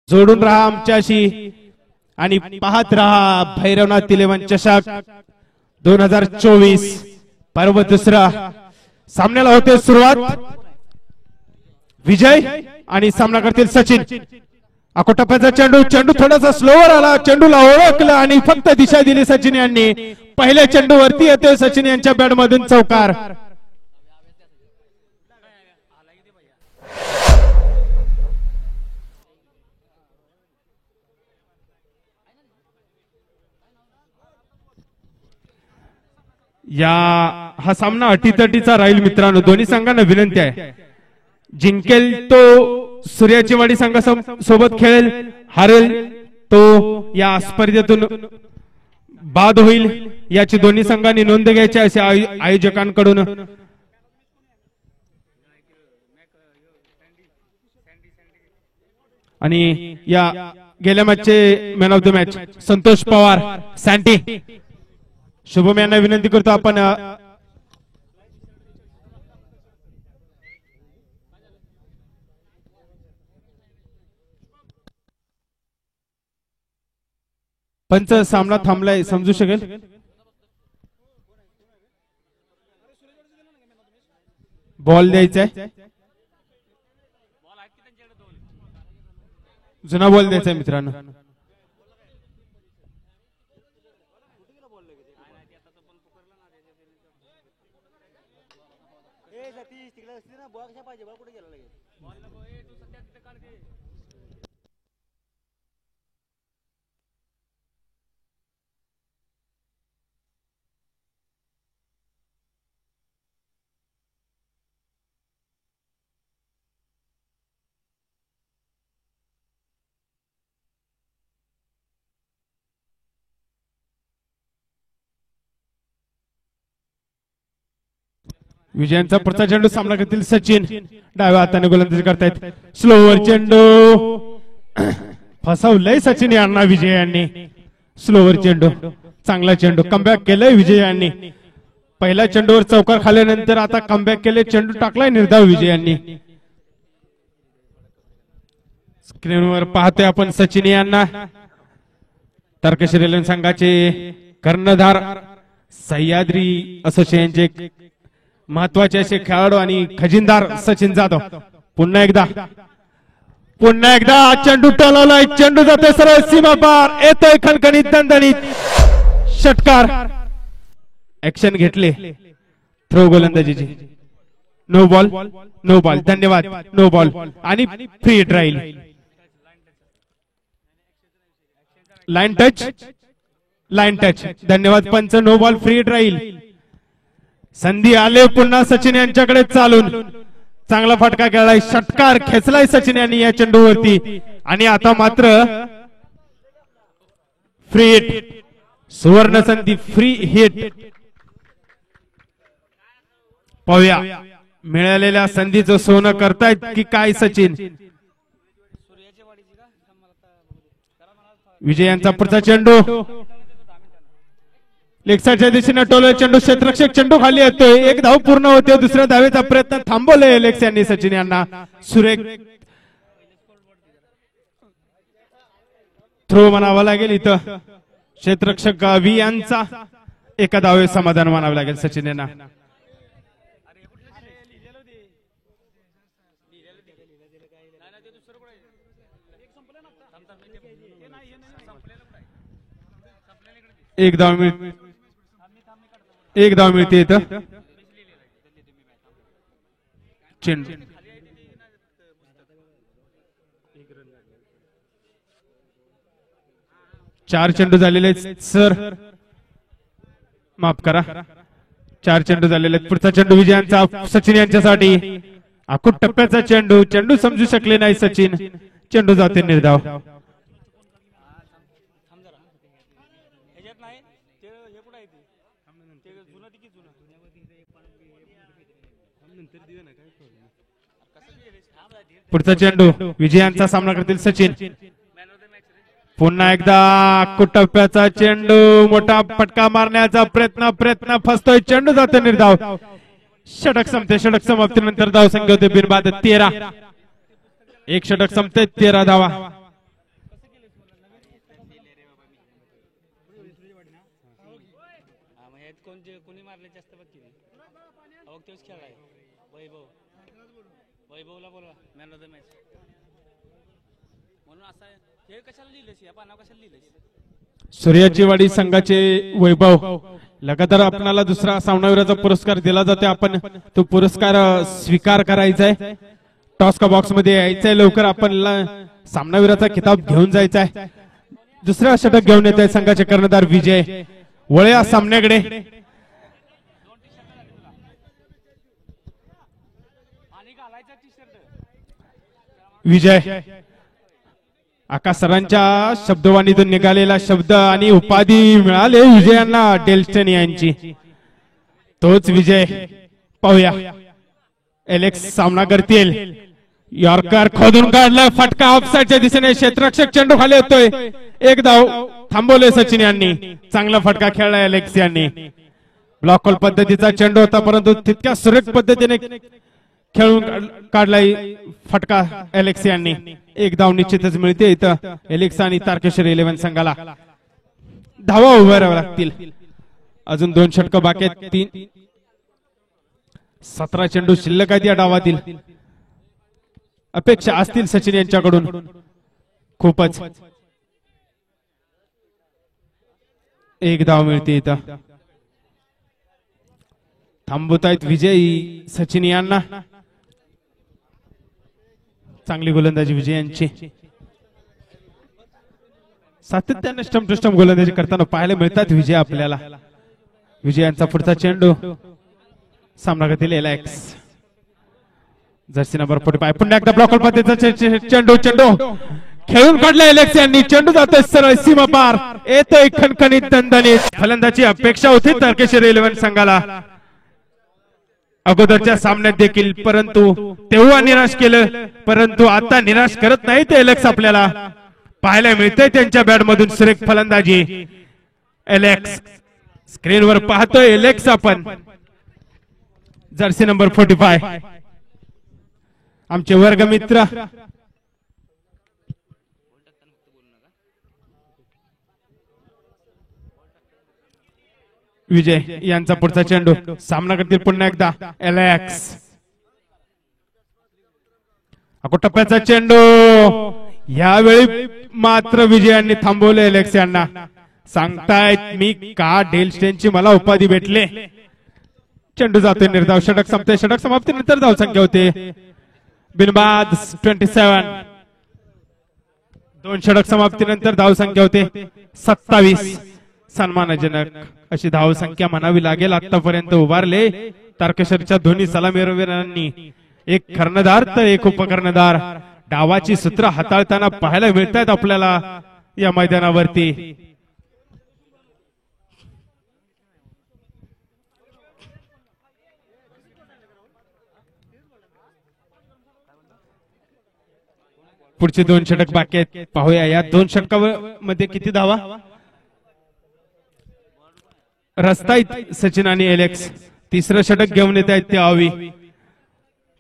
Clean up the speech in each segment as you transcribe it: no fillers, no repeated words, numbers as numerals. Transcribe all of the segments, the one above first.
जोडून राहा आमच्याशी आणि पाहत राहा भैरवनाथ 11 चषक 2024 पर्व दुसरा सामन्याला होते सुरुवात। विजय आणि सामना करतील सचिन। अकोटप्प्याचा चेंडू चेंडू थोडासा स्लोवर आला, चेंडूला ओळखलं आणि फक्त दिशा दिली सचिन यांनी। पहिल्या चेंडूवरती येतोय सचिन यांच्या बॅट मधून चौकार। हा सामना अटीतटीचा राहील मित्रांनो। दोन्ही संघांना विनंती आहे, जिंकेल तो सूर्याची वाडी संघासोबत खेळेल, हारेल तो या स्पर्धेतून बाद होईल याची दोन्ही संघांनी नोंद घ्यायची असे आयोजकांकडून। आणि या गेल्या मॅचचे man of the match Santosh Pawar Santy. Shubham यांना विनंती करतो आपण पंच सामना थांबलाय समजू शकेल। बॉल द्यायचा आहे, जुना बॉल द्यायचा आहे मित्रांनो। विजयांचा पुढचा चेंडू सामना करतील सचिन। डाव्या हाताने गोलंदाजी करतायत, स्लोवर चेंडू फसवलंय सचिन यांना विजय यांनी। स्लोवर चेंडू चांगला चेंडू, कमबॅक केलंय विजय यांनी। पहिल्या चेंडूवर चौकार खाल्यानंतर आता कमबॅक केले, चेंडू टाकलाय निर्धाव विजय यांनी। स्क्रीनवर पाहतोय आपण सचिन यांना, तारकशी संघाचे कर्णधार, सह्याद्री असोसिएशनचे महत्वाचे असे खेळाडू आणि खजिनदार सचिन जाधव। पुन्हा एकदा चेंडू टोलवलाय, चेंडू जाते सरळ सीमा पार, येतोय खणखणीत दणदणीत षटकार। ऍक्शन घेतले थ्रो गोलंदाजीची। नो बॉल धन्यवाद, नो बॉल आणि फ्री हिट राहील। लाईन टच धन्यवाद पंच, नो बॉल फ्री हिट राहील। संधी आले पुन्हा सचिन यांच्याकडे चालून, चांगला फटका खेळलाय, षटकार खेचलाय सचिन यांनी या चेंडूवरती आणि आता मात्र फ्री हिट, सुवर्ण संधी फ्री हिट। पाहूया मिळालेल्या संधीचं सोनं करतायत की काय सचिन। विजयांचा पुढचा चेंडू लेगसाईडच्या दिशेने टोल, चेंडू क्षेत्ररक्षक, चेंडू खाली येतोय, एक धाव पूर्ण होते, दुसऱ्या धावेचा प्रयत्न थांबवले लेक्स यांनी सचिन यांना। सुरेख थ्रो म्हणावा लागेल इथं, क्षेत्ररक्षक गावी यांचा एका धावे समाधान मानावं लागेल सचिन यांना। एक धाव मिळते इथं। चेंडू चार चेंडू झालेले सर, माफ करा, 4 चेंडू झालेले। पुढचा चेंडू विजयांचा सचिन यांच्यासाठी। आखूड टप्प्याचा चेंडू, चेंडू समजू शकले नाही सचिन, चेंडू जाते निर्धाव। पुढचा चेंडू विजयांचा सामना करतील सचिन। पुन्हा एकदा कुटप्प्याचा चेंडू, मोठा फटका मारण्याचा प्रयत्न फसतोय, चेंडू जातो निर्धाव। षटक संपते, षटक समाप्तीनंतर धाव संख्या होते बिनबाद 13। एक षटक संपते, 13 धावा। वैभवला बोलवा मॅन ऑफ द मॅच म्हणून असं हे कशाला लिहिलंस या पानावर कशाला लिहिलंस. सूर्याची वाडी संघाचे वैभव लगातार आपल्याला दुसरा सामनावीराचा पुरस्कार दिला जातो. आपण तो पुरस्कार स्वीकार करायचा आहे. टॉस का बॉक्स मध्ये यायचंय लवकर. आपण सामनावीराचा किताब घेऊन जायचा आहे. दुसरा षटक घेऊन येत आहे संघाचे कर्णधार विजय. वळया सामन्याकडे. विजय आकाश सरांच्या शब्दवाणीतून निघालेला शब्द आणि उपाधी मिळाले विजयांना डेल्स्टन यांची. तोच विजय पाहूया. एलेक्स सामना करतील. यॉर्कर खोदून काढला. फटका ऑफसाईडच्या दिशेने. क्षेत्ररक्षक चेंडू खाली येतोय. एक धाव थांबवले सचिन यांनी. चांगला फटका खेळला एलेक्स यांनी. ब्लॉक होल पद्धतीचा चेंडू होता परंतु तितक्या सुरेख पद्धतीने खेळून काढलाय फटका एलेक्स यांनी. एक धाव निश्चितच मिळते इथं एलेक्स आणि तारकेश्वर 11 संघाला. धावा उभ्या राहाव्या लागतील. अजून 2 षटकं बाकी आहेत. 17 चेंडू शिल्लक आहेत या डावातील. अपेक्षा असतील सचिन यांच्याकडून खूपच. एक धाव मिळते इथं. थांबवत आहेत विजयी सचिन यांना. चांगली गोलंदाजी विजय यांची. सातत्याने स्टंप टू स्टंप गोलंदाजी करताना पाहायला मिळतात विजय आपल्याला. विजयांचा पुढचा चेंडू सामना करतील एलेक्स. Jersey number 45. पुन्हा एकदा ब्लॉक पद्धतीचा चेंडू खेळून काढला एलेक्स यांनी. चेंडू जातोय सरळ सीमा पार. येतोय खणखणीत दणदणीत. फलंदाची अपेक्षा होती तारकेश्वर 11 संघाला अगोदरच्या सामन्यात देखील, परंतु तेव्हा निराश केलं. परंतु आता निराश करत नाही ते एलेक्स. आपल्याला पाहायला मिळतंय त्यांच्या बॅट मधून सुरेख फलंदाजी. एलेक्स स्क्रीनवर पाहतोय एलेक्स आपण. जर्सी नंबर 45 आमचे वर्गमित्र विजय यांचा पुढचा चेंडू सामना करतील पुन्हा एकदा एलेक्स. टप्प्याचा चेंडू यावेळी मात्र विजयांनी थांबवले एलेक्स यांना. सांगतायत मी का डेल्स्टेनची मला उपाधी भेटले. चेंडू जातोय निर्धाव. षटक संपते. षटक समाप्तीनंतर धाव संख्या होते बिनबाद 27. 2 षटक समाप्तीनंतर धाव संख्या होते 27. सन्मानजनक अशी धाव संख्या म्हणावी लागेल. आतापर्यंत उभारले तारकेश्वरच्या दोन्ही सलामीवीरांनी. एक कर्णधार तर एक उपकर्णधार. डावाची सूत्र हाताळताना पाहायला मिळतात आपल्याला या मैदानावरती. पुढचे 2 षटक बाकी आहेत. पाहूया या 2 षटकामध्ये किती धावा रस्तायत सचिन आणि एलेक्स. तिसरं षटक घेऊन येत आहेत ते अवी.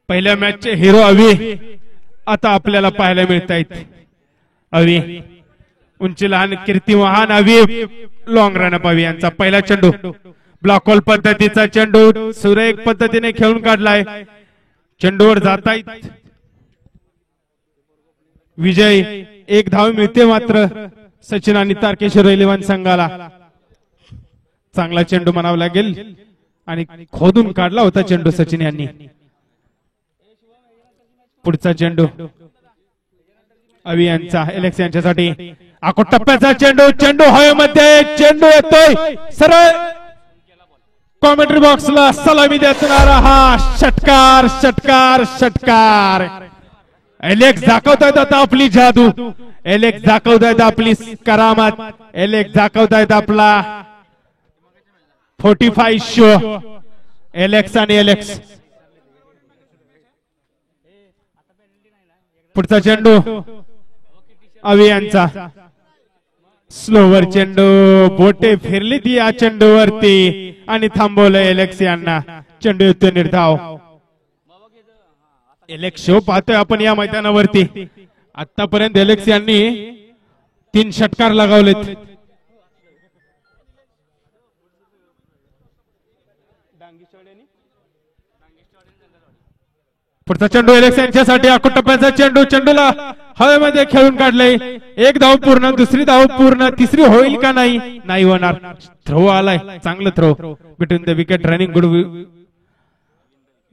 पहिल्या मॅचचे हिरो अवी आता आपल्याला पाहायला मिळत आहेत. अवी उंची लहान कीर्ती महान अवी लॉंग रन अप अवी यांचा पहिला चेंडू. ब्लॉक होल पद्धतीचा चेंडू सुरेख पद्धतीने खेळून काढलाय. चेंडूवर जातायत विजय. एक धाव मिळते मात्र सचिन आणि तारकेश्वर 11 संघाला. चांगला चेंडू म्हणावा लागेल आणि खोदून काढला होता चेंडू सचिन यांनी. पुढचा चेंडू अवी यांचा एलेक्स यांच्यासाठी. टप्प्याचा चेंडू. चेंडू हवेमध्ये. चेंडू येतोय सरळ कॉमेंट्री बॉक्सला सलामी देणारा हा षटकार षटकार षटकार. एलेक्स दाखवतायत आता आपली जादू. एलेक्स दाखवतायत आपली करामत. एलेक्स दाखवतायत आपला 45 शो. एलेक्स आणि एलेक्स. पुढचा चेंडू अवी यांचा. स्लोवर चेंडू. बोटे फिरली ती या चेंडूवरती आणि थांबवलं एलेक्स यांना. चेंडू येतो निर्धाव. एलेक्स शो पाहतोय आपण या मैदानावरती. आतापर्यंत एलेक्स यांनी 3 षटकार लगावलेत. पुढचा चेंडू एलेक्स यांच्यासाठी आखूड टप्प्याचा चेंडू, चेंडूला हवेमध्ये खेळून काढले. एक धाव पूर्ण, दुसरी धाव पूर्ण, तिसरी होईल का नाही होणार. थ्रो आलाय, चांगलं throw between the wicket. Running good,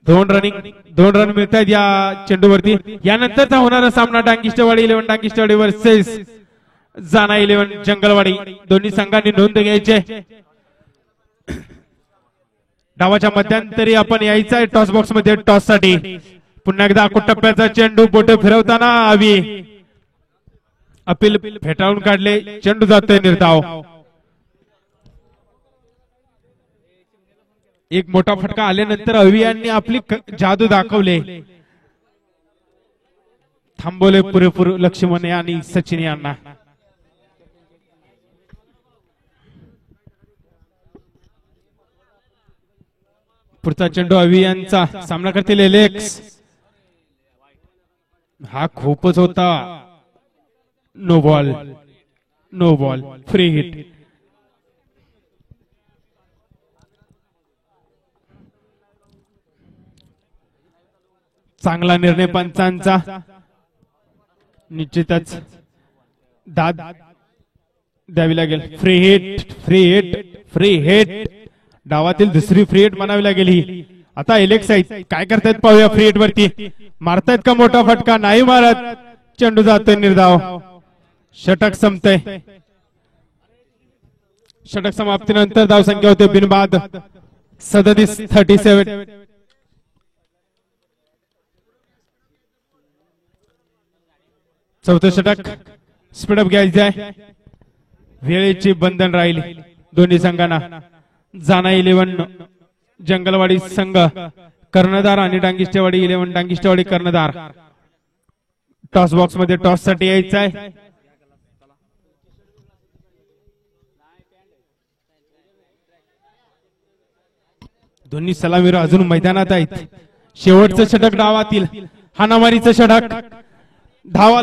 दोन रन मिळत आहेत या चेंडूवरती. यानंतरचा होणारा सामना डांगिष्टवाडी 11 डांगिष्टवाडी वर्सेस जाना 11 जंगलवाडी. दोन्ही संघांनी नोंद घ्यायचे. डावाच्या मध्यंतरी आपण यायचं आहे टॉस बॉक्स मध्ये टॉस साठी. पुन्हा एकदा आखूड टप्प्याचा चेंडू, बोटे फिरवताना हवी, अपील फेटाळून काढले. चेंडू जातोय निर्धाव. एक मोठा फटका आल्यानंतर अवी यांनी आपली जादू दाखवले, थांबवले पुरेपूर लक्ष्मण आणि सचिन यांना. पुढचा चेंडू अवी यांचा, सामना करतील एलेक्स. हा खूपच होता. No ball, free hit. चांगला निर्णय पंचांचा, निश्चितच दाद द्यावी लागेल. फ्री हिट, डावातील दुसरी फ्री हिट म्हणावी लागेल ही. आता एलेक्स आहेत, काय करतायत पाहूया. फ्री हिट वरती मारतायत का मोठा फटका, नाही मारत. चेंडू जातोय निर्धाव. षटक संपतय. षटक समाप्तीनंतर धावसंख्या होते बिनबाद 37-37. चौथं षटक स्पीडअप घ्यायचे आहे. वेळेची बंधन राहील दोन्ही संघांना. जाना 11 जंगलवाडी संघ कर्णधार आणि डांगिष्टेवाडी 11 डांगिष्टेवाडी कर्णधार. टॉस बॉक्स मध्ये टॉस साठी यायचं आहे. दोन्ही सलामीर अजून मैदानात आहेत. शेवटचं षटक डावातील हाणामारीचं षटक, धावा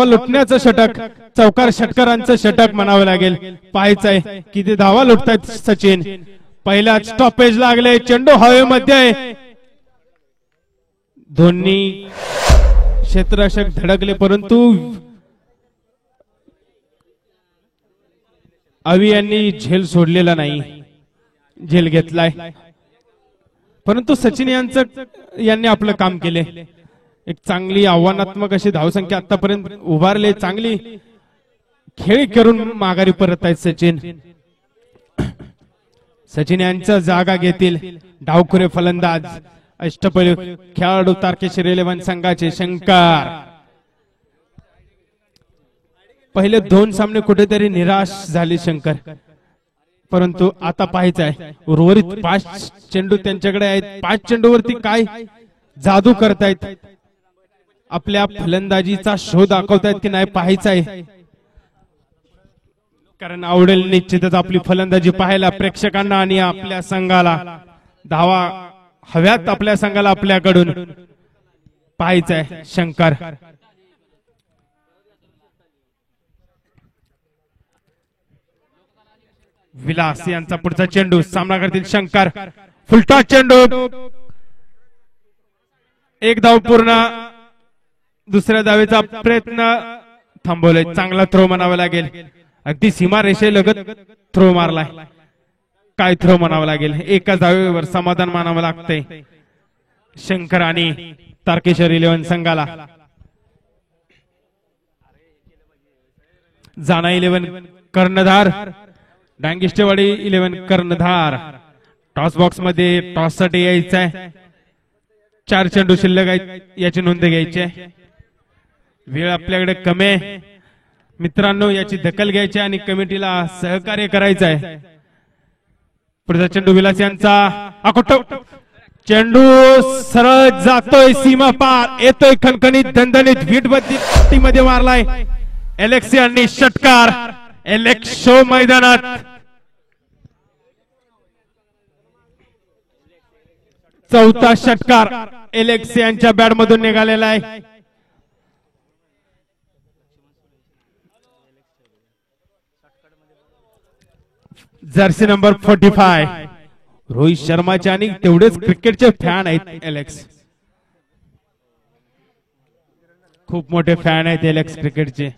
लुटण्याचं षटक, चौकार षटकारांचं षटक म्हणावं लागेल. पाहायचंय किती धावा लुटतायत सचिन. पहिला स्टॉपेज लागले, चेंडू हवेमध्ये, दोन्ही क्षेत्ररक्षक धडकले, परंतु अवी यांनी झेल सोडलेला नाही, झेल घेतलाय. परंतु सचिन यांनी आपलं काम केले. एक चांगली आव्हानात्मक अशी धावसंख्या आतापर्यंत उभारले. चांगली खेळ करून माघारी परत आहेत सचिन. सचिन यांचा जागा घेतील डावखुरे फलंदाज अष्टपैलू खेळाडू तारकेश्वर 11 संघाचे शंकर. पहिले 2 सामने कुठेतरी निराश झाले शंकर, परंतु आता पाहायचं आहे उर्वरित 5 चेंडू त्यांच्याकडे आहेत. 5 चेंडूवरती काय जादू करतायत, आपल्या फलंदाजीचा शो दाखवतायत की नाही पाहायचं आहे. कारण आवडेल निश्चितच आपली फलंदाजी पाहायला प्रेक्षकांना आणि आपल्या संघाला. धावा हव्यात आपल्या संघाला आपल्याकडून. पाहायचं आहे शंकर. विलास यांचा पुढचा चेंडू, सामना करतील शंकर. फुलटॉस चेंडू, एक धाव पूर्ण. दुसऱ्या धावेचा प्रयत्न थांबवलाय. चांगला थ्रो म्हणावा लागेल. अगदी सीमा रेषेलगत थ्रो मारलाय. काय थ्रो म्हणावं लागेल. एका धावेवर समाधान मानावं लागतंय शंकर आणि तारकेश्वर 11 संघाला. जाना 11 कर्णधार, डांगिष्टेवाडी 11 कर्णधार. टॉस बॉक्स मध्ये टॉस साठी यायचं आहे. 4 चेंडू शिल्लक आहेत, याची नोंद घ्यायची आहे. वेळ आपल्याकडे कमी आहे मित्रांनो, याची दखल घ्यायची आणि कमिटीला सहकार्य करायचं आहे. पुढचा चेंडू विलास यांचा, आखोट चेंडू सरळ जातोय सीमा पार, येतोय खणखणीत दणदणीत विटबत्ती मध्ये मारलाय एलेक्स यांनी षटकार. एलेक्स शो मैदानात. चौथा षटकार एलेक्स यांच्या बॅट मधून निघालेला आहे. जर्सी नंबर 45 रोहित शर्माचे आणि तेवढेच क्रिकेटचे फॅन आहेत एलेक्स. खूप मोठे फॅन आहेत एलेक्स क्रिकेटचे.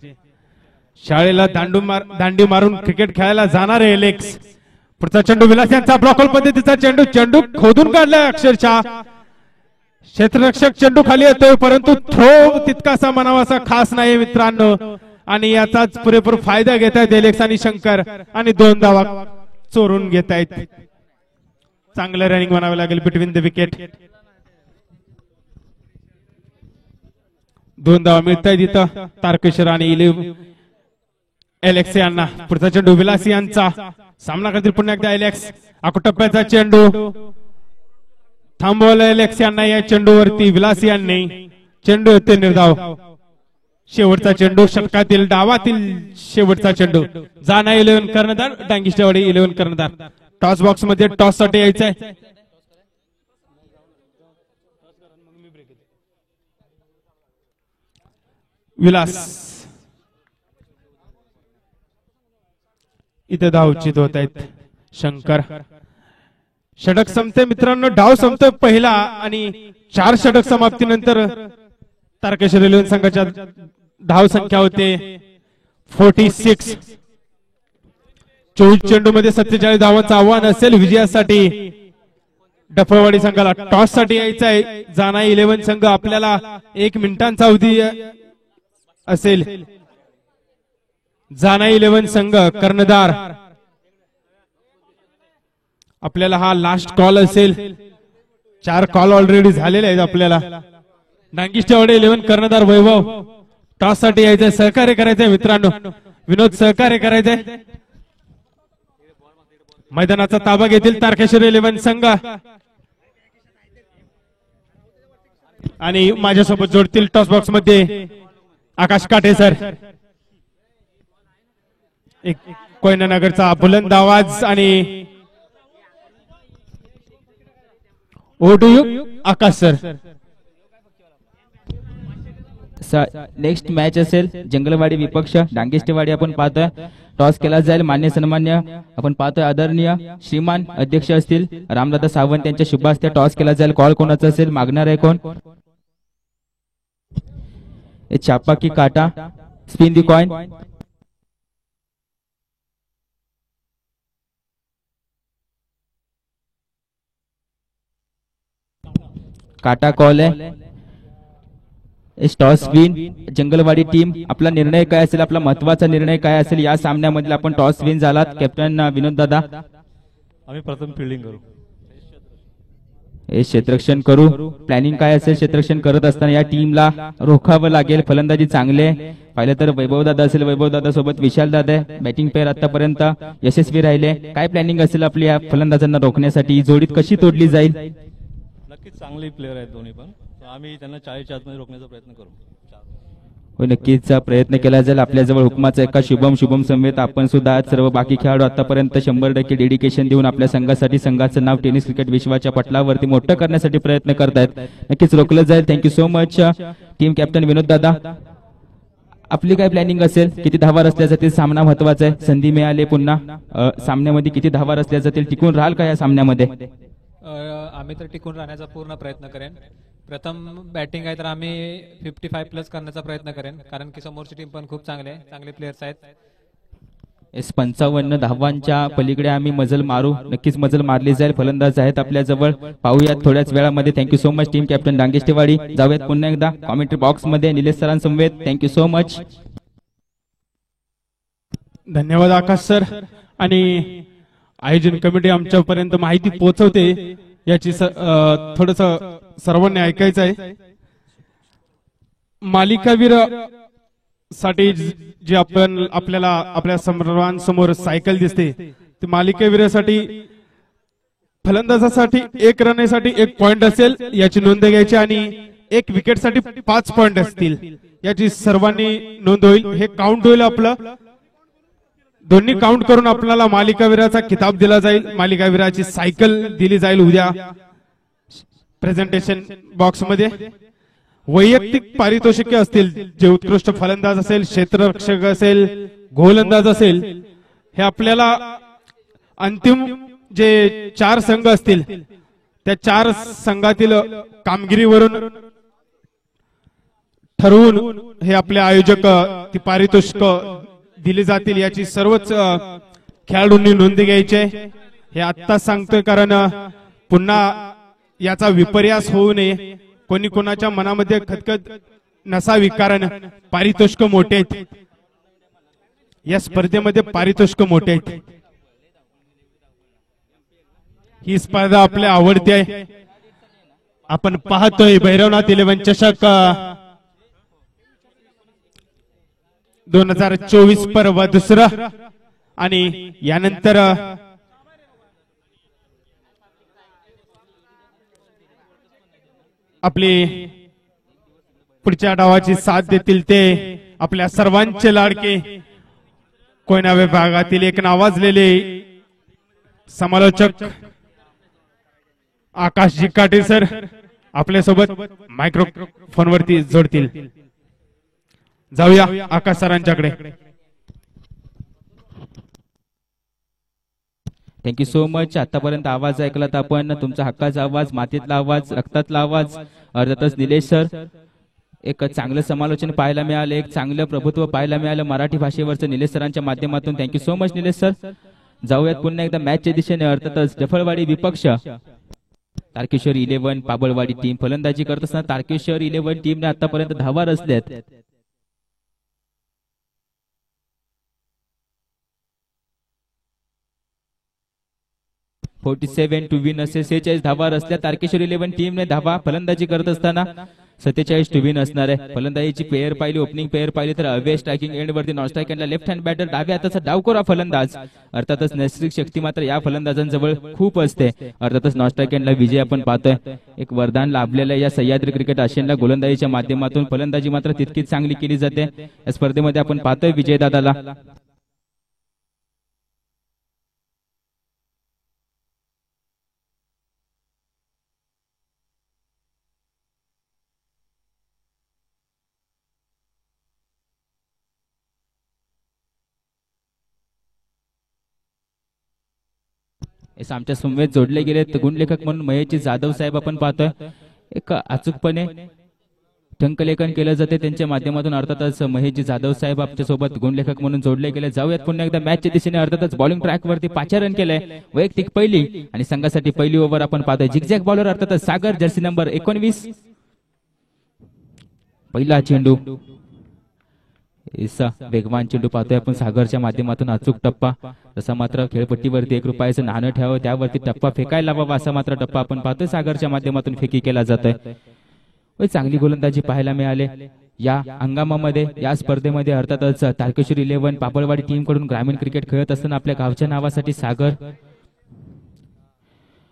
शाळेला दांडी मारून क्रिकेट खेळायला जाणारे एलेक्स. पुढचा चेंडू विलास यांचा ब्लॉकल पद्धतीचा चेंडू. चेंडू खोदून काढलाय अक्षरशः. क्षेत्ररक्षक चेंडू खाली येतोय परंतु थ्रो तितकासा म्हणावासा खास नाही मित्रांनो. आणि याचाच पुरेपूर फायदा घेत आहेत एलेक्स आणि शंकर आणि 2 धावा चोरून घेत आहेत. चांगलं रनिंग म्हणावं लागेल बिटवीन द विकेट. 2 धावा मिळत आहेत इथं तारकेश्वर आणि एलेक्स यांना. पुढचा चेंडू विलास यांचा. सामना करतील पुन्हा एकदा एलेक्स. आकुटप्प्याचा चेंडू थांबवला एलेक्स यांना. या चेंडूवरती विलास यांनी. चेंडू येते निर्धाव. शेवटचा चेंडू षटकातील डावातील शेवटचा चेंडू. जाना 11 कर्णधार डांगिष्टेवाडी 11 कर्णधार. टॉस बॉक्स मध्ये टॉस साठी यायचंय. विलास इथे धावचित होत आहेत. शंकर. षटक संपते मित्रांनो. डाव संपतोय पहिला आणि 4 षटक समाप्तीनंतर तारकेश्वर 11 संघाच्या धाव संख्या होते 46. 24 चेंडू मध्ये 47 धावांचं आव्हान असेल विजयासाठी. डफळवाडी संघाला टॉस साठी यायचं आहे. जाना 11 संघ आपल्याला 1 मिनिटांचा अवधी असेल. जाना 11 संघ कर्णधार आपल्याला हा लास्ट कॉल असेल. 4 कॉल ऑलरेडी झालेले आहेत आपल्याला. डांगिष्टेवाडी 11 कर्णधार वैभव टॉस साठी यायचंय. सहकार्य करायचंय मित्रांनो. विनोद सहकार्य करायचंय. मैदानाचा ताबा घेतील तारकेश्वर 11 संघ आणि माझ्यासोबत जोडतील टॉस बॉक्स मध्ये आकाश काटे सर. एक कोयनानगरचा बुलंद आवाज आणि ओडू आकाश सर. नेक्स्ट मॅच असेल जंगलवाडी विपक्ष डांगेष्टेवाडी. आपण पाहतोय टॉस केला जाईल. मान्य सन्मान्य आपण पाहतोय आदरणीय श्रीमान अध्यक्ष असतील रामदादा सावंत यांच्या शुभ हस्ते टॉस केला जाईल. कॉल कोणाचा असेल, मागणार आहे कोण? चापा की काटा, स्पिन दी कॉइन. काटा कॉल आहे. Toss win Jangalwadi team. आपला निर्णय काय असेल, आपला महत्वाचा निर्णय काय असेल या सामन्यामध्ये? आपण टॉस विन झालात कॅप्टन विनोद दादा. आम्ही प्रथम फिल्डिंग करू. क्षेत्ररक्षण करू. प्लॅनिंग काय असेल? क्षेत्ररक्षण करत असताना या टीमला रोखावं लागेल. फलंदाजी चांगले पाहिलं तर वैभव दादा असेल, वैभव दादा सोबत विशाल दादा. बॅटिंग पेअर आतापर्यंत यशस्वी राहिले. काय प्लॅनिंग असेल आपली या फलंदाजांना रोखण्यासाठी? जोडीत कशी तोडली जाईल? नक्कीच चांगले प्लेअर आहेत दोन्ही पण. आम्ही त्यांना 40च्या आतमध्ये रोखण्याचा प्रयत्न करू. हो, नक्कीच प्रयत्न केला जाईल. आपल्याजवळ हुकमाचा एका शुभम समवेत आपण सुद्धा सर्व बाकी खेळाडू आतापर्यंत 100% डेडिकेशन देऊन आपल्या संघासाठी, संघाचं नाव टेनिस क्रिकेट विश्वाच्या पटलावरती मोठं करण्यासाठी प्रयत्न करतायत. नक्कीच रोखलं जाईल. Thank you so much team captain Vinod दादा. आपली काय प्लॅनिंग असेल? किती धावा रचल्या जातील? सामना महत्वाचा आहे. संधी मिळाली पुन्हा सामन्यामध्ये किती धावा रचल्या जातील? टिकून राहाल का या सामन्यामध्ये? आम्ही तर टिकून राहण्याचा पूर्ण प्रयत्न करेन. प्रथम बॅटिंग आहे तर आम्ही 55+ करण्याचा प्रयत्न करेन, कारण की समोरची टीम पण खूप चांगले प्लेयर्स आहेत. 55 धावांच्या पलीकडे आम्ही मजल मारू. नक्कीच मजल मारली जाईल. फलंदाज आहेत आपल्या जवळ, पाहूयात थोड्याच वेळामध्ये. Thank you so much team captain Dangeshtewadi. जाऊयात पुन्हा एकदा कॉमेंट्री बॉक्स मध्ये निलेश सरांसमवेत. Thank you so much. धन्यवाद आकाश सर. आणि आयोजन कमिटी आमच्यापर्यंत माहिती पोहोचवते याची थोडस सर्वांनी ऐकायचं आहे. मालिकावीर साठी जे आपण आपल्याला आपल्या सर्वांसमोर सायकल दिसते, ती मालिकावीरासाठी फलंदाजासाठी 1 रनसाठी 1 पॉइंट असेल याची नोंद घ्यायची आणि 1 विकेटसाठी 5 पॉइंट असतील याची सर्वांनी नोंद होईल. हे काउंट होईल आपलं. दोन्ही काउंट करून आपल्याला मालिकावीराचा किताब दिला जाईल. मालिकावीराची सायकल दिली जाईल उद्या प्रेझेंटेशन बॉक्स मध्ये. वैयक्तिक पारितोषिके असतील. जे उत्कृष्ट फलंदाज असेल, क्षेत्ररक्षक असेल, गोलंदाज असेल, हे आपल्याला अंतिम जे 4 संघ असतील त्या 4 संघातील कामगिरीवरून ठरवून हे आपले आयोजक ती पारितोषिक दिली जातील याची सर्वच खेळाडूंनी नोंद घ्यायची आहे. हे आत्ता सांगतोय कारण पुन्हा याचा विपर्यास होऊ नये, कोणी कोणाच्या मनामध्ये खतखत नसावी, कारण पारितोषिक मोठे आहेत या स्पर्धेमध्ये, पारितोषिक मोठे आहेत. ही स्पर्धा आपल्या आवडती आहे. आपण पाहतोय भैरवनाथ 11 चषक 2024 पर्व दुसरं, आणि यानंतर आपली पुढच्या डावाची साथ देतील ते आपल्या सर्वांचे लाडके कोयना विभागातील एक नावाजलेले समालोचक आकाश जिकाटे सर आपल्यासोबत मायक्रोफोनवरती जोडतील. जाऊया आकाश सरांच्याकडे. Thank you so much. आतापर्यंत आवाज ऐकलात आपण, तुमचा हक्काचा आवाज, मातीतला आवाज, रक्तातला आवाज. अर्थातच निलेश सर, एक चांगलं समालोचन पाहायला मिळालं, एक चांगलं प्रभुत्व पाहायला मिळालं मराठी भाषेवरचं निलेश सरांच्या माध्यमातून. Thank you so much Nilesh sir. जाऊयात पुन्हा एकदा मॅचच्या दिशेने. अर्थातच डफळवाडी विपक्ष तारकेश्वर 11 पाबळवाडी टीम फलंदाजी करत असताना तारकेश्वर 11 टीमने आतापर्यंत 10 रचल्यात. (47 to win असे 46 धावा असल्या. तारकेश्वर 11 टीमने धावा फलंदाजी करत असताना 47 टू विन असणार आहे. फलंदाजीची पेअर पाहिली, ओपनिंग पेअर पाहिली तर अवे स्ट्रायकिंग एंड वरती नॉन स्ट्राइक एंडला लेफ्ट हँड बॅटर डाव्या हाताचा डावखोरा फलंदाज. अर्थातच नैसर्गिक शक्ती मात्र या फलंदाजांजवळ खूप असते. अर्थातच नॉन स्ट्राइक एंडला विजय आपण पाहतोय. एक वरदान लाभलेल्या या सह्याद्री क्रिकेट आशियानला गोलंदाजीच्या माध्यमातून फलंदाजी मात्र तितकीच चांगली केली जाते. या स्पर्धेमध्ये आपण पाहतोय विजयदादाला. आमच्या समवेत जोडले गेले गुणलेखक म्हणून महेशजी जाधव साहेब आपण पाहतोय. एक अचूकपणे टंकलेखन केलं जाते त्यांच्या माध्यमातून. अर्थातच महेशजी जाधव साहेब आमच्या सोबत गुणलेखक म्हणून जोडले गेले. जाऊयात पुन्हा एकदा मॅचच्या दिशेने. अर्थातच बॉलिंग ट्रॅक वरती 5 रन केलंय, वैयक्तिक पहिली आणि संघासाठी पहिली ओव्हर आपण पाहतोय. झिगझॅग बॉलर अर्थातच सागर, जर्सी नंबर 19. पहिला चेंडू, वेगवान चेंडू पाहतोय आपण सागरच्या माध्यमातून. अचूक टप्पा, तसा मात्र खेळपट्टीवरती 1 रुपयाचं नाणं ठेवावं, त्यावरती टप्पा फेकायला लावावा, असा मात्र टप्पा आपण पाहतोय सागरच्या माध्यमातून फेकी केला जातोय. चांगली गोलंदाजी पाहायला मिळाले या हंगामामध्ये, या स्पर्धेमध्ये. अर्थातच तारकेश्वर 11 पाबळवाडी टीम कडून ग्रामीण क्रिकेट खेळत असताना आपल्या गावच्या नावासाठी सागर.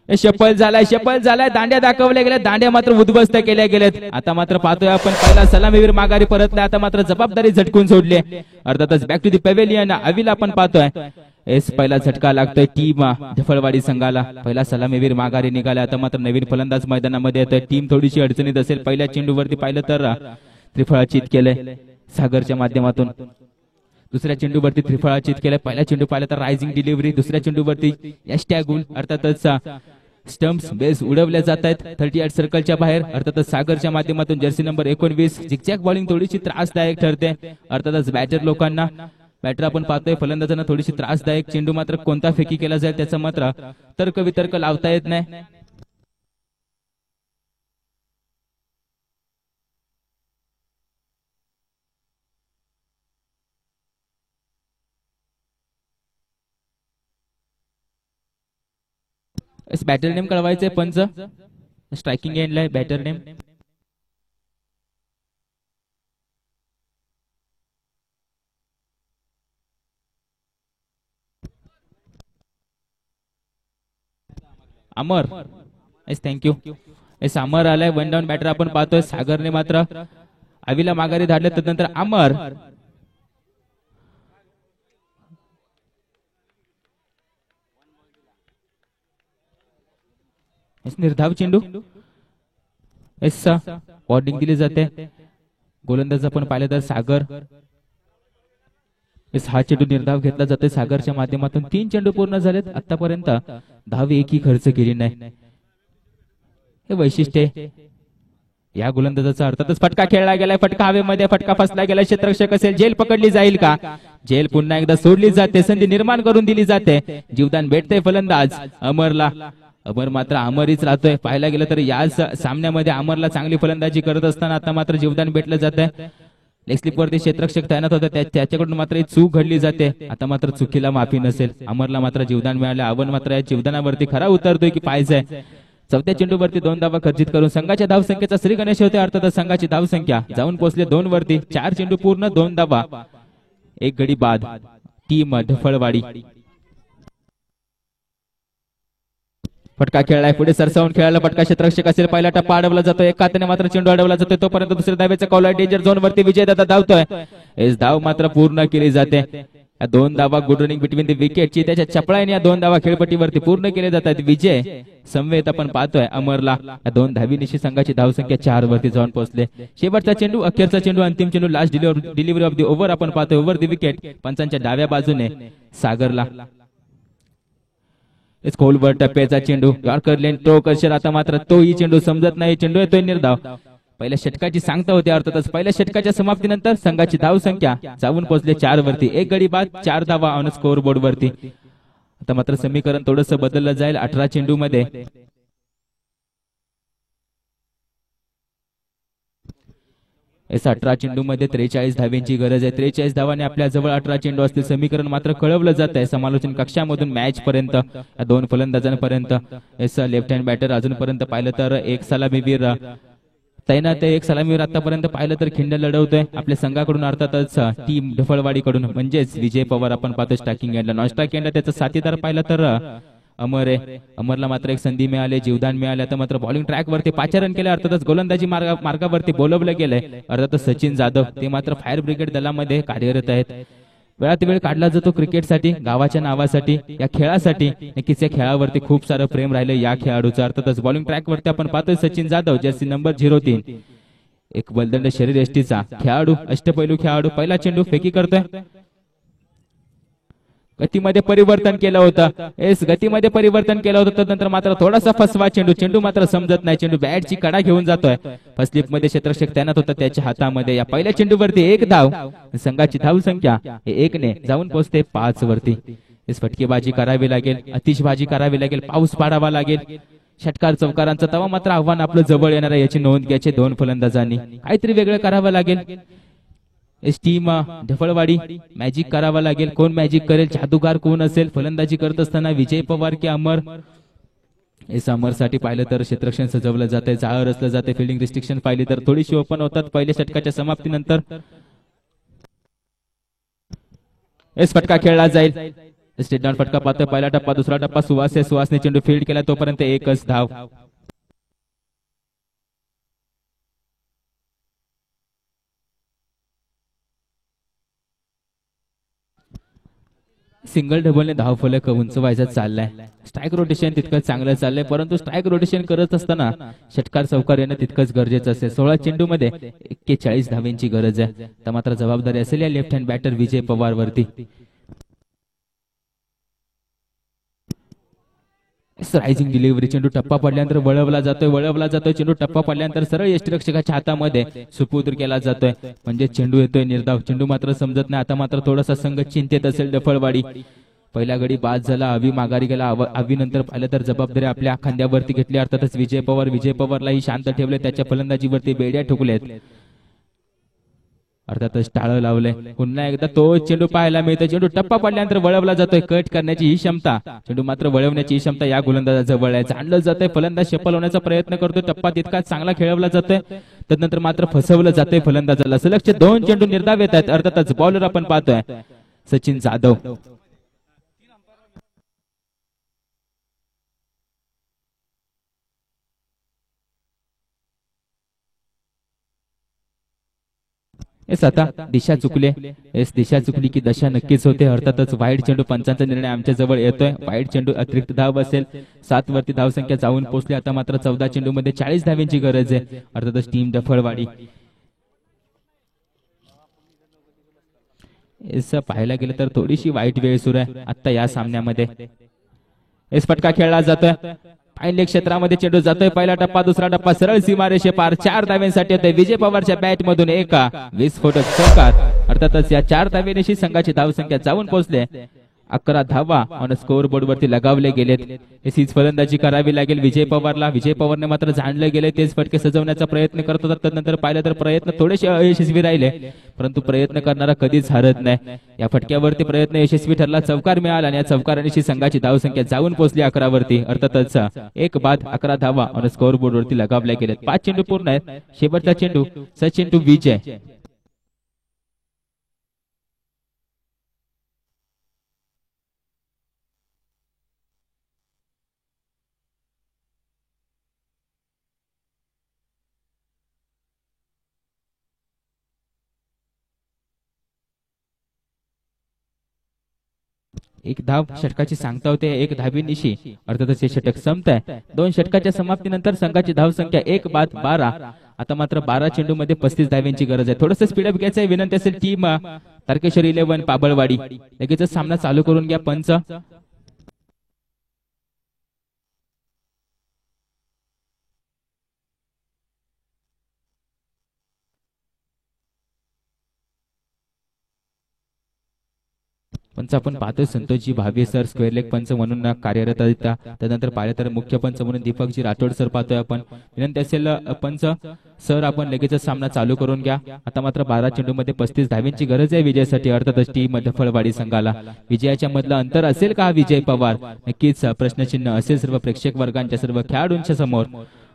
शपल झालाय, दांड्या दाखवल्या गेल्या, दांड्या मात्र उद्ध्वस्त केल्या गेल्यात. आता मात्र पाहतोय आपण पहिला सलामीवीर माघारी परतला, आता मात्र जबाबदारी झटकून सोडली. अर्थातच बॅक टू दी पॅव्हेलियन अविला आपण पाहतोय. पहिला झटका लागतोय टीम डफळवाडी संघाला. पहिला सलामीवीर माघारी निघाला, आता मात्र नवीन फलंदाज मैदानामध्ये येतोय. टीम थोडीशी अडचणीत असेल. पहिल्या चेंडूवरती पाहिलं तर त्रिफळाचीत केलंय सागरच्या माध्यमातून. दुसऱ्या चेंडूवरती त्रिफळाचीत केलंय. पहिला चेंडू पाहिला तर रायझिंग डिलिव्हरी, दुसऱ्या चेंडूवरती गुल. अर्थातच स्टंप्स बेस उडवल्या जात आहेत 38 सर्कलच्या बाहेर. अर्थातच सागरच्या माध्यमातून जर्सी नंबर 19. झिगझॅग बॉलिंग थोडीशी त्रासदायक ठरते. अर्थातच बॅटर लोकांना, बॅटर आपण पाहतोय फलंदाजांना थोडीशी त्रासदायक. चेंडू मात्र कोणता फेकी केला जाईल त्याचा मात्र तर्कवितर्क लावता येत नाही. बॅटर नेम कळवायचंय पंच. स्ट्रायकिंग एंडला बॅटर नेम. अमर, थँक्यू. अमर आलाय. 1 डाऊन बॅटर आपण पाहतोय. सागरने मात्र अविला माघारी धाडले, त्यानंतर अमर. निर्धाव चेंडू, वॉर्निंग दिली जाते. गोलंदाज आपण पाहिलं तर सागर. हा चेंडू निर्धाव घेतला जातोय सागरच्या माध्यमातून. 3 चेंडू पूर्ण झालेत आतापर्यंत, धाव एकही खर्च केली नाही. हे वैशिष्ट्य या गोलंदाजाचा अर्थातच फटका खेळला गेलाय, फटका हवेमध्ये, फटका फसला गेला, क्षेत्ररक्षक असेल, झेल पकडली जाईल का? झेल पुन्हा एकदा सोडली जाते, संधी निर्माण करून दिली जाते, जीवदान भेटते फलंदाज अमरला. अमर मात्र अमरच राहतोय. पाहायला गेलं तर या सामन्यामध्ये अमरला चांगली फलंदाजी करत असताना आता मात्र जीवदान भेटलं जातंय. लेग स्लिप वरती क्षेत्ररक्षक तैनात होता, त्याच्याकडून मात्र एक चूक घडली जाते. आता मात्र चुकीला माफी नसेल. अमरला मात्र जीवदान मिळाले. अवन मात्र या जीवदानावरती खरा उतरतोय की पाहायचंय. चौथ्या चेंडूवरती 2 धावा खर्चित करून संघाच्या धावसंख्येचा श्री गणेश होते. अर्थातच संघाची धावसंख्या जाऊन पोहोचले 2 वरती. 4 चेंडू पूर्ण, 2 धावा, 1 गडी बाद. टीम ढफळवाडी. फटका खेळलाय, पुढे सरसावून खेळायला फटका क्षेत्ररक्षक असेल. पहिला टप्पा अडवला जातो, एक हाताने मात्र चेंडू अडवला जातो. तोपर्यंत दुसऱ्या धावेचा कॉल आहे. डेंजर झोन वरती विजय दादा धावतोय. एस धाव मात्र पूर्ण केली जाते. 2 धावा गुड रनिंग बिटवीन द विकेटची, त्याच्या चपळाईने या 2 धावा खेळपट्टीवरती पूर्ण केले जातात. विजय समवेत आपण पाहतोय अमरला. 2 धावीनिशी संघाची धावसंख्या 4 वरती जाऊन पोहोचले. शेवटचा चेंडू, अखेरचा चेंडू, अंतिम चेंडू, last delivery of the over आपण पाहतोय. ओव्हर द विकेट पंचांच्या डाव्या बाजूने सागरला. खोलवर टप्प्याचा चेंडू, यॉर्कर लेन थ्रो करशील. आता मात्र तोही चेंडू समजत नाही. चेंडू येतोय निर्धाव. पहिल्या षटकाची सांगता होती. अर्थातच पहिल्या षटकाच्या समाप्तीनंतर संघाची धावसंख्या जाऊन पोहोचले 4 वरती. 1 गडी बाद, 4 धावा ऑन स्कोअर बोर्ड वरती. आता मात्र समीकरण थोडंसं बदललं जाईल 18 चेंडू मध्ये. एस 18 चेंडू मध्ये 43 धाव्यांची गरज आहे. 43 धावाने आपल्या जवळ 18 चेंडू असतील. समीकरण मात्र कळवलं जात आहे समालोचन कक्षामधून मॅच पर्यंत. 2 फलंदाजांपर्यंत. एस लेफ्ट हँड बॅटर अजूनपर्यंत पाहिलं तर एक सलामीवीर तैनात आहे. एक सलामीवीर आतापर्यंत पाहिलं तर खिंड लढवतोय आपल्या संघाकडून. अर्थातच टीम ढफळवाडीकडून म्हणजेच विजय पवार आपण पाहतो स्ट्रायकिंग एंडला. नॉन स्ट्रायकिंग एंडला त्याचा साथीदार पाहिलं तर अमर आहे. अमरला मात्र एक संधी मिळाली, जीवदान मिळाले. आता मात्र बॉलिंग ट्रॅक वरती पाचारण केलं. अर्थातच गोलंदाजी मार्गावरती बोलवलं गेलंय. अर्थातच सचिन जाधव ते मात्र फायर ब्रिगेड दलामध्ये कार्यरत आहेत. वेळात वेळ काढला जातो क्रिकेटसाठी, गावाच्या नावासाठी, या खेळासाठी. नक्कीच या खेळावरती खूप सारं प्रेम राहिलं या खेळाडूचं. अर्थातच बॉलिंग ट्रॅक वरती आपण पाहतोय सचिन जाधव, जर्सी नंबर 03. एक बलदंड शरीर यष्टीचा खेळाडू, अष्टपैलू खेळाडू. पहिला चेंडू फेकी करतोय. गतीमध्ये परिवर्तन केलं होतं. गतीमध्ये परिवर्तन केलं होतं. त्यानंतर मात्र थोडासा फसवा चेंडू. चेंडू मात्र समजत नाही. चेंडू बॅटची कडा घेऊन जातोय. फर्स्ट मध्ये क्षेत्ररक्षक तैनात होता त्याच्या हातामध्ये. या पहिल्या चेंडूवरती 1 धाव. संघाची धावसंख्या 1 ने जाऊन पोहोचते 5 वरती. फटकेबाजी करावी लागेल, अतिशबाजी करावी लागेल, पाऊस पाडावा लागेल. षटकार चौकारांचा तवा मात्र आव्हान आपलं जवळ येणार आहे याची नोंद घ्यायची 2 फलंदाजांनी. काहीतरी वेगळं करावं लागेल. टीम ढफळवाडी मॅजिक करावा लागेल. कोण मॅजिक करेल, जादूगार कोण असेल? फलंदाजी करत असताना विजय पवार की अमर? अमर साठी पाहिलं तर क्षेत्ररक्षण सजवलं जाते, जाळं रचलं जाते. फिल्डिंग रिस्ट्रिक्शन पाहिली तर थोडीशी ओपन होतात पहिल्या षटकाच्या समाप्तीनंतर. फटका खेळला जाईल. स्टेट डाऊन फटका पाहतोय. पहिला टप्पा, दुसरा टप्पा. सुहासने चेंडू फील्ड केला तोपर्यंत 1च धाव. सिंगल डबलने धावफलक उंचवायचा चाललाय. स्ट्राईक रोटेशन तितकंच चांगलं चाललंय, परंतु स्ट्राईक रोटेशन करत असताना षटकार चौकार येणं तितकंच गरजेचं असेल. 16 चेंडू मध्ये 41 धाव्यांची गरज आहे. तर मात्र जबाबदारी असेल या left hand batter Vijay Pawar वरती. Rising delivery. चेंडू टप्पा पडल्यानंतर वळवला जातोय. चेंडू टप्पा पडल्यानंतर सरळ यष्टीरक्षकाच्या हातामध्ये सुपूर्द केला जातोय. म्हणजे चेंडू येतोय निर्धाव. चेंडू मात्र समजत नाही. आता मात्र थोडासा संघ चिंतेत असेल ढफळवाडी. पहिला गडी बाद झाला, अवी माघारी गेला. अवी नंतर पाहिलं तर जबाबदारी आपल्या खांद्यावरती घेतली. अर्थातच विजय पवारलाही शांत ठेवले. त्याच्या फलंदाजीवरती बेड्या ठोकल्यात. अर्थातच टाळं लावलंय. पुन्हा एकदा तो चेंडू पाहायला मिळतो. चेंडू टप्पा पडल्यानंतर वळवला जातोय. कट करण्याची ही क्षमता, चेंडू मात्र वळवण्याची ही क्षमता या गोलंदाजाजवळ आहे. जाणलं जातंय. फलंदाज शफल होण्याचा प्रयत्न करतोय. टप्पा तितकाच चांगला खेळवला जातोय. त्यानंतर मात्र फसवलं जातंय फलंदाजाला. सलगचे 2 चेंडू निर्धाव येत आहेत. अर्थातच बॉलर आपण पाहतोय सचिन जाधव. आता दिशा चुकले. दिशा चुकली की दशा नक्कीच होते. अर्थातच वाईट चेंडू पंचांचा निर्णय आमच्या जवळ येतोय. वाईट चेंडू अतिरिक्त धाव असेल. 7 वरती धावसंख्या जाऊन पोहोचली. आता मात्र 14 चेंडू मध्ये 40 धाव्यांची गरज आहे. अर्थातच टीम ढफळवाडी. पाहायला गेलं तर थोडीशी वाईट वेळ सुरू आहे आता या सामन्यामध्ये. फटका खेळला जातोय. फाईन क्षेत्रामध्ये चेंडू जातोय पहिला टप्पा दुसरा टप्पा सरळ सीमारेषे पार 4 धाव्यांसाठी होते विजय पवारच्या बॅट मधून एक विस्फोटक चौकार अर्थातच या 4 धावेनिशी संघाची धावसंख्या जाऊन पोहोचले 11 धावा ऑन स्कोअर बोर्ड वरती लगावले गेलेत हीच फलंदाजी करावी लागेल विजय पवारला विजय पवारने मात्र जाणले गेले तेच फटके सजवण्याचा प्रयत्न करत होता त्यानंतर पाहिलं तर प्रयत्न थोडेसे अयशस्वी राहिले परंतु प्रयत्न करणारा कधीच हारत नाही या फटक्यावरती प्रयत्न यशस्वी ठरला चौकार मिळाला आणि या चौकारानिशी संघाची धावसंख्या जाऊन पोहोचली 11 वरती अर्थातच एक बाद 11 धावा ऑन स्कोअर बोर्ड वरती लगावल्या गेलेत 5 चेंडू पूर्ण आहेत शेवटचा चेंडू सचिन टू विजय एक धाव षटकाची सांगता होते एक धावीनिशी अर्थातच हे षटक संपत आहे 2 षटकाच्या समाप्तीनंतर संघाची धावसंख्या 1 बाद 12 आता मात्र 12 चेंडू मध्ये 35 धाव्यांची गरज आहे थोडंसं स्पीडअप घ्यायचं आहे विनंती असेल टीम तारकेश्वर 11 पाबळवाडी लगेच सामना चालू करून घ्या पंच पंच आपण पाहतोय Santoshji Bhave sir square leg पंच म्हणून कार्यरत आहेत त्यानंतर पाहिलं तर मुख्य पंच म्हणून दीपकजी राठोड सर पाहतोय आपण विनंती असेल पंच सर आपण लगेच सामना चालू करून घ्या आता मात्र 12 चेंडू मध्ये 35 धाव्यांची गरज आहे विजयासाठी अर्थातच टीम दफळवाडी संघाला विजयाच्या मधलं अंतर असेल का विजय पवार नक्कीच प्रश्नचिन्ह असेल सर्व प्रेक्षक वर्गांच्या सर्व खेळाडूंच्या समोर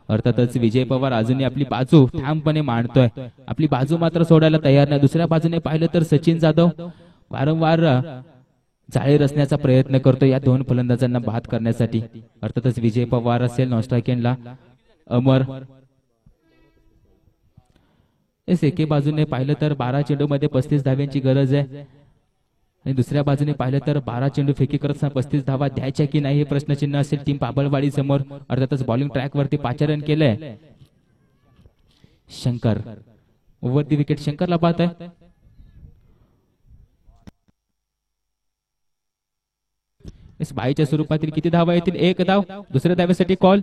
अर्थातच विजय पवार अजूनही आपली बाजू ठामपणे मांडतोय आपली बाजू मात्र सोडायला तयार नाही दुसऱ्या बाजूने पाहिलं तर सचिन जाधव वारंवार जाळी रचण्याचा प्रयत्न करतो या 2 फलंदाजांना बाद करण्यासाठी अर्थातच विजय पवार असेल नॉस्ट्राकेनला अमर एके बाजूने पाहिलं तर 12 चेंडू मध्ये 35 धाव्यांची गरज आहे आणि दुसऱ्या बाजूने पाहिलं तर 12 चेंडू फेकी करत 35 धावा द्यायच्या की नाही हे प्रश्नचिन्ह असेल टीम पाबळवाडी समोर अर्थातच बॉलिंग ट्रॅक वरती पाचारण केलंय शंकर ओव्हर दी विकेट शंकरला पाहत आहे बाईच्या स्वरूपातील किती धावा येतील एक धाव दुसऱ्या धाव्यासाठी कॉल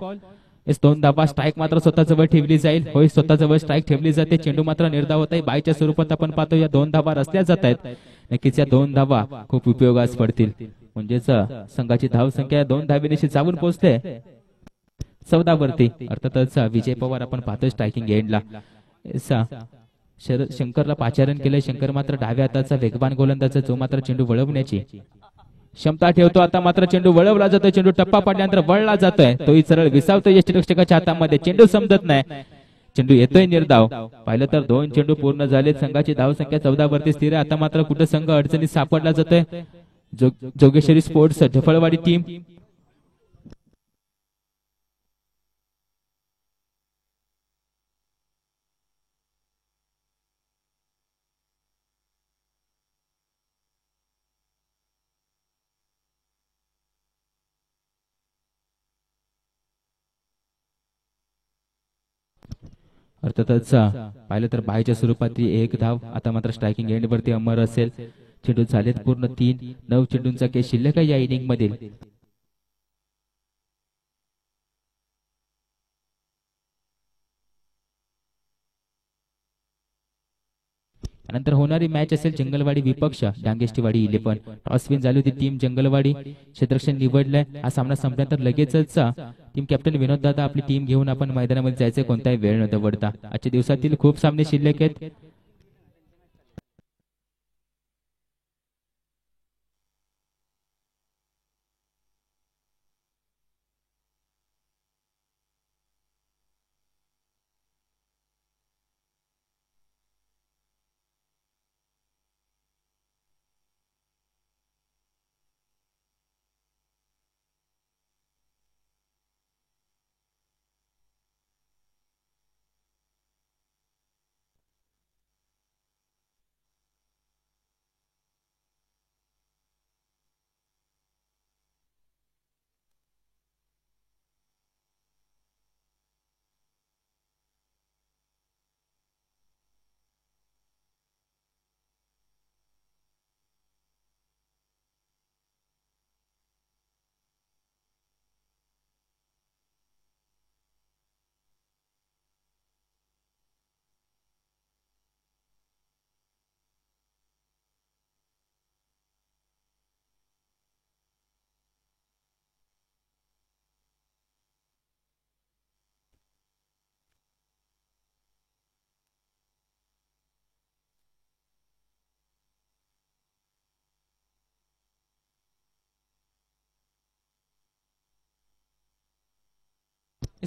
2 धावा स्ट्राईक मात्र स्वतःजवळ ठेवली जाईल होय स्वतःजवळ स्ट्राईक ठेवली जाते चेंडू मात्र निर्धाव होत आहे बाईच्या स्वरूपात आपण पाहतो या 2 धावा रचल्या जात आहेत नक्कीच या 2 धावा खूप उपयोगास पडतील म्हणजेच संघाची धावसंख्या 2 धावेनिशी जाऊन पोहोचते 14 वरती अर्थातच विजय पवार आपण पाहतोय स्ट्रायकिंग एंडला शंकरला पाचारण केलंय शंकर मात्र डाव्या हाताचा वेगवान गोलंदाज जो मात्र चेंडू वळवण्याची क्षमता ठेवतो आता मात्र चेंडू वळवला जातोय चेंडू टप्पा पडल्यानंतर वळला जातोय तोही सरळ विसावतोय यष्टिरक्षकाच्या हातामध्ये चेंडू समजत नाही चेंडू येतोय निर्धाव पाहिलं तर 2 चेंडू पूर्ण झालेत संघाची धावसंख्या 14 वरती स्थिर आहे आता मात्र कुठं संघ अडचणीत सापडला जातोय जोगेश्वरी स्पोर्ट्स ढफळवाडी टीम अर्थातच पाहिलं तर बाहेरच्या स्वरूपातील 1 धाव आता मात्र स्ट्रायकिंग एंड वरती अमर असेल चेंडू झालेत पूर्ण 9 चेंडूंचा खेळ शिल्लक आहे या इनिंग मधील नंतर होणारी मॅच असेल जंगलवाडी विपक्ष डांगेष्टीवाडी 11 टॉस विन झाली होती टीम जंगलवाडी क्षेत्ररक्षण निवडलंय हा सामना संपल्यानंतर लगेचच टीम कॅप्टन विनोद दादा आपली टीम घेऊन आपण मैदानामध्ये जायचं कोणताही वेळ न दवडता आजच्या दिवसातील खूप सामने शिल्लक आहेत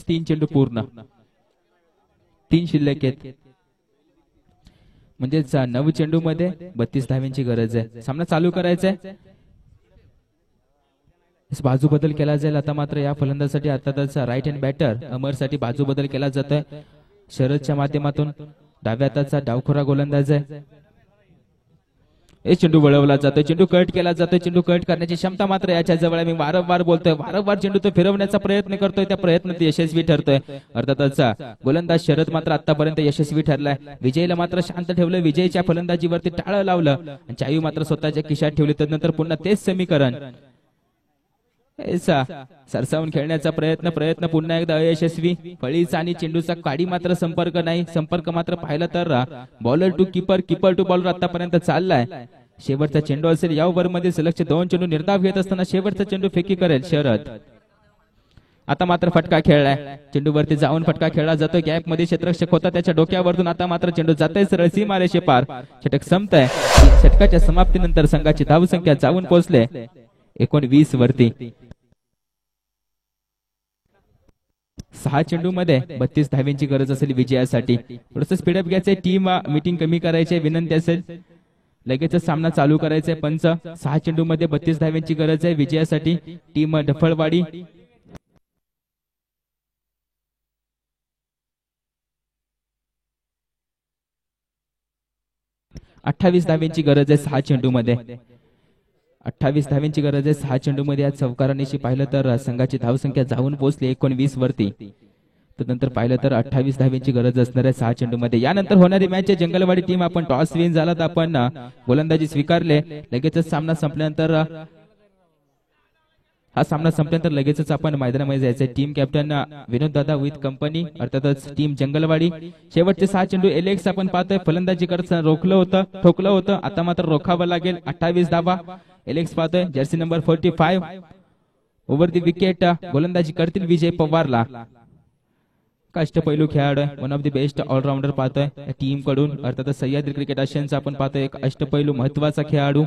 3 चेंडू पूर्ण, 3 शिल्लक आहेत. म्हणजे 9 चेंडू मध्ये 32 धाव्यांची गरज आहे. सामना चालू करायचा आहे. बाजू बदल केला जाईल आता मात्र या फलंदाजासाठी. अर्थातच राईट हँड बॅटर अमरसाठी बाजू बदल केला जातोय शरदच्या माध्यमातून. डाव्या हाताचा डावखोरा गोलंदाज आहे. चेंडू वळवला जातोय, चेंडू कट केला जातोय. चेंडू कट करण्याची क्षमता मात्र याच्या जवळ आहे. मी वारंवार बोलतोय, वारंवार चेंडू तो फिरवण्याचा प्रयत्न करतोय, त्या प्रयत्नात यशस्वी ठरतोय. अर्थातच गोलंदाज शरद मात्र आतापर्यंत यशस्वी ठरलाय. विजयला मात्र शांत ठेवलं, विजयच्या फलंदाजीवरती टाळं लावलं आणि चायू मात्र स्वतःच्या खिशात ठेवली. त्यानंतर पुन्हा तेच समीकरण सरसावून खेळण्याचा प्रयत्न पुन्हा एकदा अयशस्वी. फळीचा आणि चेंडूचा काडी मात्र संपर्क नाही. संपर्क मात्र पाहिला तर bowler to keeper, keeper to bowler आतापर्यंत चाललाय. शेवटचा चेंडू असेल या ओव्हर मध्ये. सलगचे 2 चेंडू निर्धाव घेत असताना शेवटचा चेंडू फेकी करेल शरद. आता मात्र फटका खेळलाय, चेंडूवरती जाऊन फटका खेळला जातोय. गॅप मध्ये क्षेत्ररक्षक होता त्याच्या डोक्यावरतून. आता मात्र चेंडू जातोय सरळ सीमारेषे पार. षटक संपतंय. षटकाच्या समाप्तीनंतर संघाची धावसंख्या जाऊन पोहोचले 19 वरती. 6 चेंडू मध्ये 32 धाव्यांची गरज असेल विजयासाठी. थोडस स्पीडअप घ्यायचंय, टीम मीटिंग कमी करायची विनंती असेल. लगेचच सामना चालू करायचा आहे. पंच 6 चेंडू मध्ये 32 धाव्यांची गरज आहे विजयासाठी. टीम डफळवाडी 28 धाव्यांची गरज आहे 6 चेंडू मध्ये. 28 धाव्यांची गरज आहे 6 चेंडू मध्ये. आज चौकारांनीशी पाहिलं तर संघाची धावसंख्या जाऊन पोहोचली 19 वरती. त्यानंतर पाहिलं तर 28 धाव्यांची गरज असणार आहे 6 चेंडू मध्ये. यानंतर होणारी मॅच आहे जंगलवाडी टीम. आपण टॉस विन झाला तर आपण गोलंदाजी स्वीकारले. लगेचच सामना संपल्यानंतर लगेचच आपण मैदानामध्ये जायचंय. टीम कॅप्टन विनोद दादा विथ कंपनी, अर्थातच टीम जंगलवाडी. शेवटचे 6 चेंडू एलेक्स आपण पाहतोय फलंदाजी करताना रोखलं होतं, ठोकलं होतं. आता मात्र रोखावं लागेल. 28 धावा एलेक्स पाहतोय, jersey number 45. Over the wicket गोलंदाजी करतील विजय पवारला. अष्टपैलू खेळाडू, one of the best allrounder पाहतोय टीम कडून. अर्थात सह्याद्री क्रिकेट आशियनचा आपण पाहतोय एक अष्टपैलू महत्वाचा खेळाडू.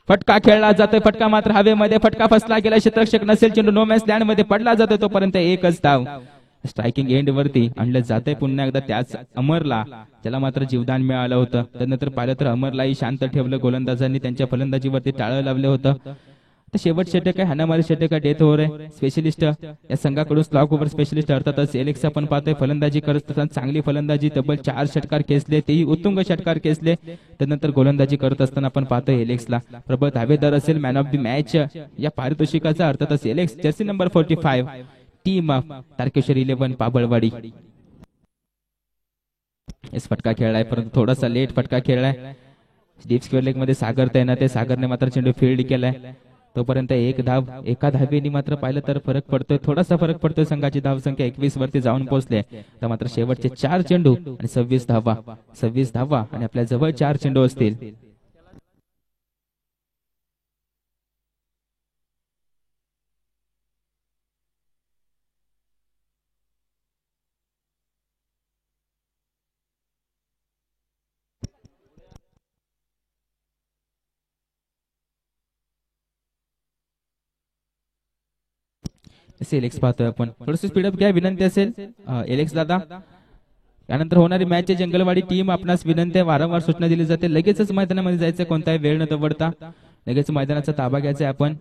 फटका खेळला जातोय, फटका मात्र हवेमध्ये. फटका फसला गेला, क्षेत्ररक्षक नसेल. चेंडू नो मॅच लँड मध्ये पडला जातोय. तोपर्यंत एकच धाव. स्ट्रायकिंग एंड वरती आणलं जातंय पुन्हा एकदा त्याच अमरला, ज्याला मात्र जीवदान मिळालं होतं. त्यानंतर पाहिलं तर अमरलाही शांत ठेवलं गोलंदाजांनी. त्यांच्या फलंदाजीवरती टाळं लावलं होतं. शेवट षटक आहे, हाणामारी षटक आहे, डेथ ओव्हर आहे. स्पेशलिस्ट या संघाकडून स्लॉक ओव्हर स्पेशलिस्ट अर्थातच एलेक्स आपण पाहतोय फलंदाजी करत असताना चांगली फलंदाजी. तब्बल 4 षटकार खेचले, तेही उत्तुंग षटकार खेचले. त्यानंतर गोलंदाजी करत असताना आपण पाहतोय एलेक्सला प्रबळ दावेदार असेल मॅन ऑफ द मॅच या पारितोषिकाचा. अर्थातच Alex, jersey number 45, team Tarakeshwar 11 Pabalwadi. फटका खेळलाय परंतु थोडासा लेट फटका खेळलाय. डीप स्क्वेअर लेग मध्ये सागर तैनात आहे. सागरने मात्र चेंडू फील्ड केलाय. तोपर्यंत एक धाव, एका धावेने मात्र पाहिलं तर फरक पडतोय, थोडासा फरक पडतोय. संघाची धावसंख्या 21 वरती जाऊन पोहोचले. तर मात्र शेवटचे 4 चेंडू आणि 26 धावा आणि आपल्या जवळ 4 चेंडू असतील. एलेक्स पाहतोय आपण, थोडस स्पीडअप घ्या विनंती असेल एलेक्स दादा. यानंतर होणारी मॅच जंगलवाडी टीम आपणास विनंती, वारंवार सूचना दिली जाते. लगेचच मैदानामध्ये जायचं, कोणताही वेळ न दवडता लगेच मैदानाचा ताबा घ्यायचा आपण.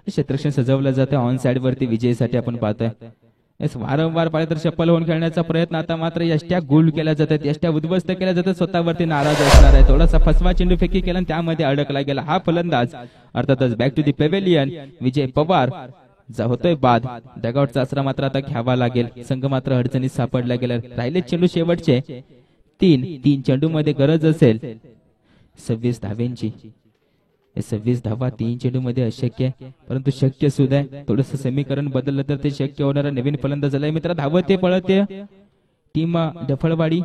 क्षेत्ररक्षण सजवलं जातं ऑन साइड वरती विजयसाठी आपण पाहतोय. वारंवार पाहिलं तर चप्पल होऊन खेळण्याचा प्रयत्न. आता मात्र यष्ट्या गोल केल्या जातात, यष्ट्या उद्ध्वस्त केल्या जातात. स्वतःवरती नाराज असणार आहे. थोडासा फसवा चेंडू फेकी केला आणि त्यामध्ये अडकला गेला हा फलंदाज. अर्थातच back to the pavilion Vijay Pawar होतोय बाद. डगआउटचा आसरा मात्र आता घ्यावा लागेल. संघ मात्र अडचणीत सापडला गेला. राहिले चेंडू शेवटचे 3 चेंडू मध्ये गरज असेल 26 धाव्यांची. 26 धावा 3 चेंडू मध्ये अशक्य, परंतु शक्य सुद्धा आहे. थोडस समीकरण बदललं तर ते शक्य होणार. नवीन फलंदाज झालाय मित्र. धावते पळते टीम डफळवाडी.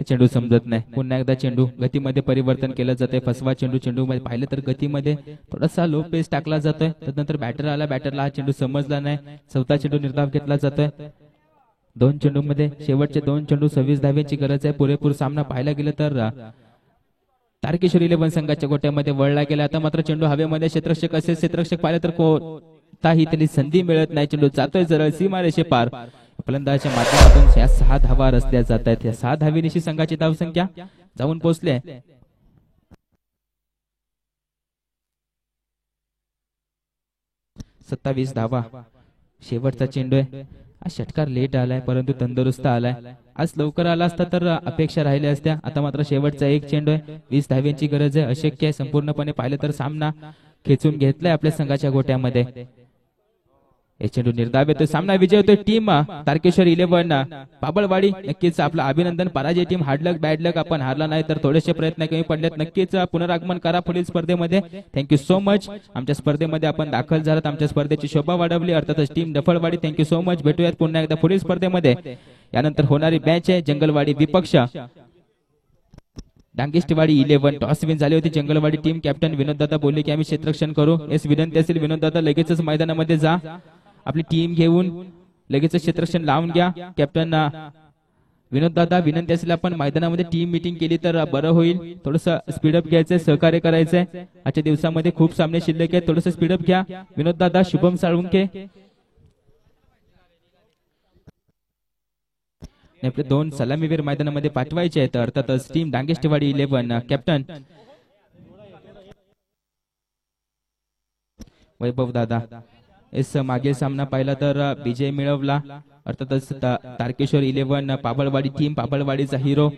चेंडू समजत नाही. पुन्हा एकदा चेंडू गतीमध्ये परिवर्तन केलं जाते. फसवा चेंडू. चेंडू मध्ये पाहिलं तर गतीमध्ये थोडासा लो पेस टाकला जातोय. त्यानंतर बॅटर आला. बॅटरला हा चेंडू समजला नाही. चौथा चेंडू निर्धाव घेतला जातोय. 2 चेंडूमध्ये शेवटचे 2 चेंडू 26 धाव्यांची गरज आहे. पुरेपूर सामना पाहायला गेलं तर तारकेश्वर 11 संघाच्या गोट्यामध्ये वळला गेला. आता मात्र चेंडू हवेमध्ये क्षेत्ररक्षक असेल. क्षेत्ररक्षक पाहिलं तर कोणताही त्याला संधी मिळत नाही. चेंडू जातोय सरळ सीमारेषे पार. फलंदाजाच्या माध्यमातून या 6 धावा रचल्या जात आहेत. या 6 धावेनिशी संघाची धावसंख्या जाऊन पोहोचली आहे 27 धावा. शेवटचा चेंडू आहे. आज षटकार लेट आलाय परंतु तंदुरुस्त आलाय. आज लवकर आला असता तर अपेक्षा राहिल्या असत्या. आता मात्र शेवटचा एक चेंडू आहे. 20 धाव्यांची गरज आहे. अशक्य आहे. संपूर्णपणे पाहिलं तर सामना खेचून घेतलाय आपल्या संघाच्या गोट्यामध्ये. एक चेंडू निर्धाव येतोय. सामना विजय होतोय टीम तारकेश्वर 11 पाबळवाडी. नक्कीच आपलं अभिनंदन. पराजय टीम. हार्ड लक बॅड लक. आपण हारला नाही तर थोडेसे प्रयत्न कमी पडलेत. नक्कीच पुनरागमन करा पुढील स्पर्धेमध्ये. Thank you so much. आमच्या स्पर्धेमध्ये आपण दाखल झालात. आमच्या स्पर्धेची शोभा वाढवली. अर्थातच team Daphalwadi. Thank you so much. भेटूयात पुन्हा एकदा पुढील स्पर्धेमध्ये. यानंतर होणारी मॅच आहे जंगलवाडी विपक्ष डांगेष्टीवाडी 11. टॉस विन झाली होती जंगलवाडी टीम. कॅप्टन विनोददादा बोलले की आम्ही क्षेत्ररक्षण करू. येस विनंती असेल विनोददादा लगेचच मैदानामध्ये जा. आपली टीम घेऊन लगेच क्षेत्ररक्षण लावून घ्या. कॅप्टन विनोददादा विनंती असेल आपण मैदानामध्ये टीम मीटिंग केली तर बरं होईल. थोडंसं स्पीडअप घ्यायचंय. सहकार्य करायचंय. आजच्या दिवसामध्ये खूप सामने शिल्लक आहेत. थोडंसं स्पीडअप घ्या विनोददादा. शुभम साळुंके आपले 2 सलामीवीर मैदानामध्ये पाठवायचे आहेत. अर्थातच टीम डांगेष्टीवाडी 11 कॅप्टन वैभव दादा. एस मागील सामना पाहिला तर विजय मिळवला. अर्थातच तारकेश्वर 11 पाबळवाडी टीम. पाबळवाडीचा हिरो